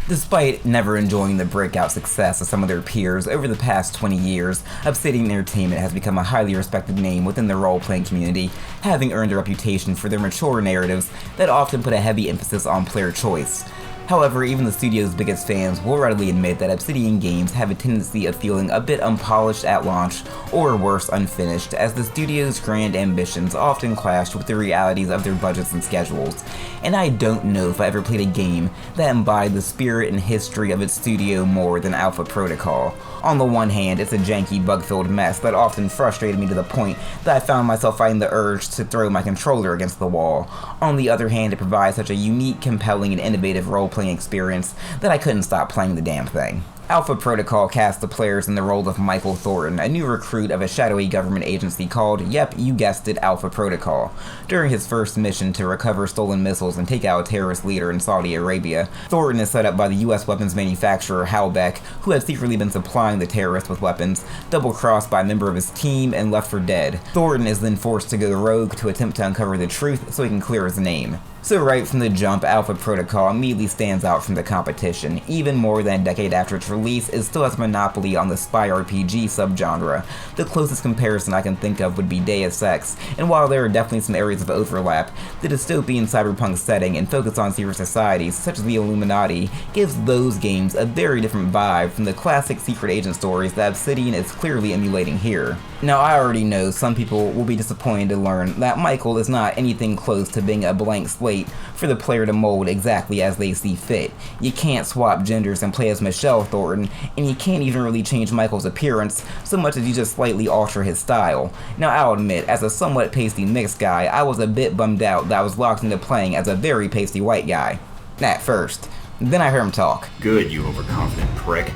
Despite never enjoying the breakout success of some of their peers over the past 20 years, Obsidian Entertainment has become a highly respected name within the role-playing community, having earned a reputation for their mature narratives that often put a heavy emphasis on player choice. However, even the studio's biggest fans will readily admit that Obsidian games have a tendency of feeling a bit unpolished at launch, or worse, unfinished, as the studio's grand ambitions often clash with the realities of their budgets and schedules. And I don't know if I ever played a game that embodied the spirit and history of its studio more than Alpha Protocol. On the one hand, it's a janky, bug-filled mess that often frustrated me to the point that I found myself fighting the urge to throw my controller against the wall. On the other hand, it provides such a unique, compelling, and innovative role-playing experience that I couldn't stop playing the damn thing. Alpha Protocol cast the players in the role of Michael Thornton, a new recruit of a shadowy government agency called, yep, you guessed it, Alpha Protocol. During his first mission to recover stolen missiles and take out a terrorist leader in Saudi Arabia, Thornton is set up by the US weapons manufacturer Halbech, who had secretly been supplying the terrorist with weapons, double-crossed by a member of his team, and left for dead. Thornton is then forced to go rogue to attempt to uncover the truth so he can clear his name. So right from the jump, Alpha Protocol immediately stands out from the competition. Even more than a decade after its release, it still has a monopoly on the spy RPG subgenre. The closest comparison I can think of would be Deus Ex, and while there are definitely some areas of overlap, the dystopian cyberpunk setting and focus on secret societies such as the Illuminati gives those games a very different vibe from the classic secret agent stories that Obsidian is clearly emulating here. Now, I already know some people will be disappointed to learn that Michael is not anything close to being a blank slate for the player to mold exactly as they see fit. You can't swap genders and play as Michelle Thornton, and you can't even really change Michael's appearance so much as you just slightly alter his style. Now, I'll admit, as a somewhat pasty mixed guy, I was a bit bummed out that I was locked into playing as a very pasty white guy. At first. Then I heard him talk. Good, you overconfident prick.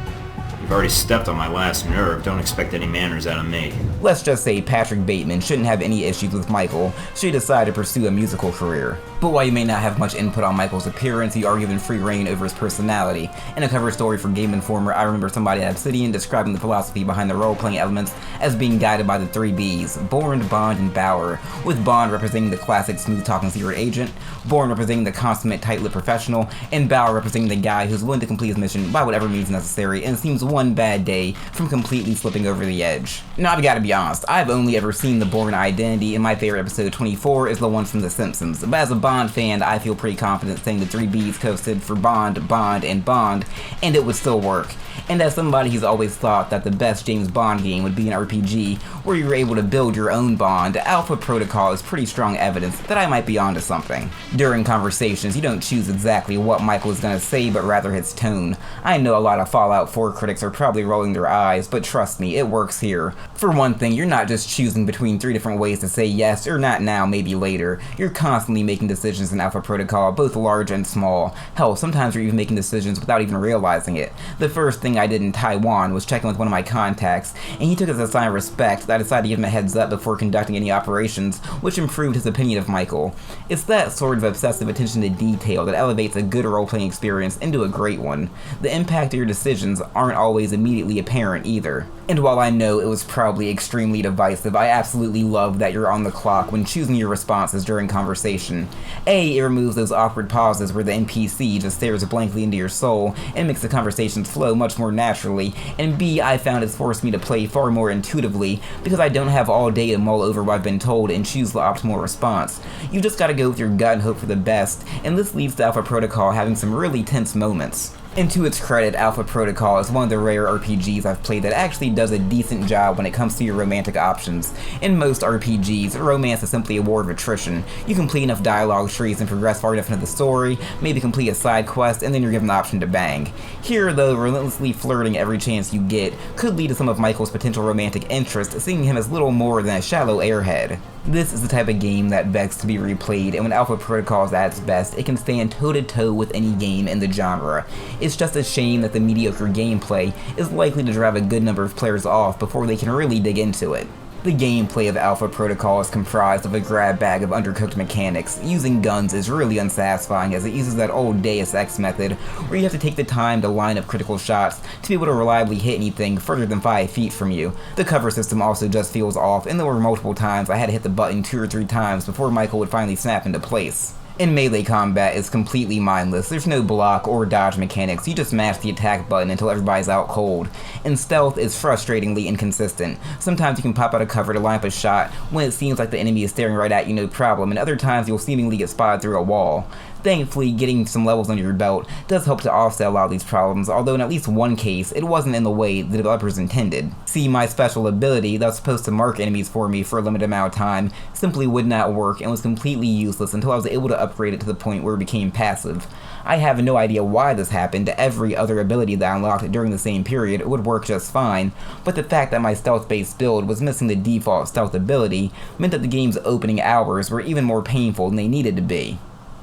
You've already stepped on my last nerve, don't expect any manners out of me. Let's just say Patrick Bateman shouldn't have any issues with Michael should he decide to pursue a musical career. But while you may not have much input on Michael's appearance, you are given free reign over his personality. In a cover story for Game Informer, I remember somebody at Obsidian describing the philosophy behind the role-playing elements as being guided by the three Bs, Bourne, Bond, and Bauer, with Bond representing the classic smooth-talking secret agent, Bourne representing the consummate tight-lipped professional, and Bauer representing the guy who's willing to complete his mission by whatever means necessary and seems one bad day from completely slipping over the edge. Now, I've got to be honest, I've only ever seen the Bourne identity, and my favorite episode 24 is the one from The Simpsons, but as a Bond fan, I feel pretty confident saying the three B's stood for Bond, Bond, and Bond, and it would still work. And as somebody who's always thought that the best James Bond game would be an RPG where you're able to build your own Bond, Alpha Protocol is pretty strong evidence that I might be onto something. During conversations, you don't choose exactly what Michael is going to say, but rather his tone. I know a lot of Fallout 4 critics are probably rolling their eyes, but trust me, it works here. For one thing, you're not just choosing between three different ways to say yes or not now, maybe later. You're constantly making decisions in Alpha Protocol, both large and small. Hell, sometimes you're even making decisions without even realizing it. The first thing I did in Taiwan was checking with one of my contacts, and he took it as a sign of respect that I decided to give him a heads up before conducting any operations, which improved his opinion of Michael. It's that sort of obsessive attention to detail that elevates a good role-playing experience into a great one. The impact of your decisions aren't always immediately apparent either. And while I know it was probably extremely divisive, I absolutely love that you're on the clock when choosing your responses during conversation. A, it removes those awkward pauses where the NPC just stares blankly into your soul and makes the conversations flow much more naturally, and B, I found it's forced me to play far more intuitively because I don't have all day to mull over what I've been told and choose the optimal response. You just gotta go with your gut and hope for the best, and this leads to Alpha Protocol having some really tense moments. And to its credit, Alpha Protocol is one of the rare RPGs I've played that actually does a decent job when it comes to your romantic options. In most RPGs, romance is simply a war of attrition. You complete enough dialogue trees and progress far enough into the story, maybe complete a side quest, and then you're given the option to bang. Here, though, relentlessly flirting every chance you get could lead to some of Michael's potential romantic interest, seeing him as little more than a shallow airhead. This is the type of game that begs to be replayed, and when Alpha Protocol is at its best, it can stand toe-to-toe with any game in the genre. It's just a shame that the mediocre gameplay is likely to drive a good number of players off before they can really dig into it. The gameplay of Alpha Protocol is comprised of a grab bag of undercooked mechanics. Using guns is really unsatisfying as it uses that old Deus Ex method where you have to take the time to line up critical shots to be able to reliably hit anything further than 5 feet from you. The cover system also just feels off, and there were multiple times I had to hit the button 2 or 3 times before Michael would finally snap into place. In melee combat, it's completely mindless. There's no block or dodge mechanics, you just mash the attack button until everybody's out cold. And stealth is frustratingly inconsistent. Sometimes you can pop out of cover to line up a shot when it seems like the enemy is staring right at you no problem, and other times you'll seemingly get spotted through a wall. Thankfully, getting some levels under your belt does help to offset a lot of these problems, although in at least one case, it wasn't in the way the developers intended. See, my special ability that was supposed to mark enemies for me for a limited amount of time simply would not work and was completely useless until I was able to upgrade it to the point where it became passive. I have no idea why this happened. Every other ability that I unlocked during the same period would work just fine, but the fact that my stealth-based build was missing the default stealth ability meant that the game's opening hours were even more painful than they needed to be.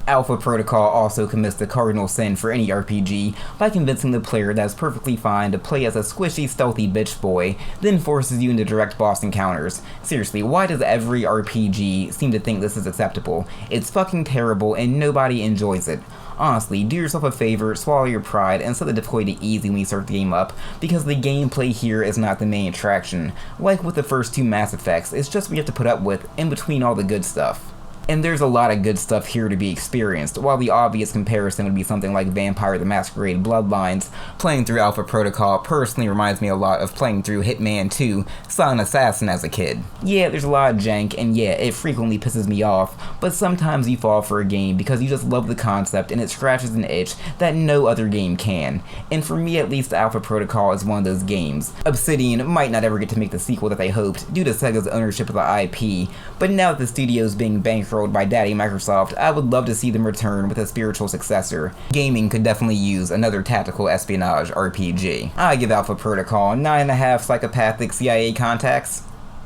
Alpha Protocol also commits the cardinal sin for any RPG by convincing the player that it's perfectly fine to play as a squishy, stealthy bitch boy, then forces you into direct boss encounters. Seriously, why does every RPG seem to think this is acceptable? It's fucking terrible and nobody enjoys it. Honestly, do yourself a favor, swallow your pride, and set the difficulty to easy when you start the game up, because the gameplay here is not the main attraction. Like with the first two Mass Effects, it's just what you have to put up with in between all the good stuff. And there's a lot of good stuff here to be experienced. While the obvious comparison would be something like Vampire the Masquerade Bloodlines, playing through Alpha Protocol personally reminds me a lot of playing through Hitman 2 Silent Assassin as a kid. Yeah, there's a lot of jank, and yeah, it frequently pisses me off, but sometimes you fall for a game because you just love the concept and it scratches an itch that no other game can. And for me at least, Alpha Protocol is one of those games. Obsidian might not ever get to make the sequel that they hoped due to Sega's ownership of the IP, but now that the studio is being bankrolled by Daddy Microsoft, I would love to see them return with a spiritual successor. Gaming could definitely use another tactical espionage RPG. I give Alpha Protocol 9.5 psychopathic CIA contacts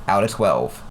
out of 12.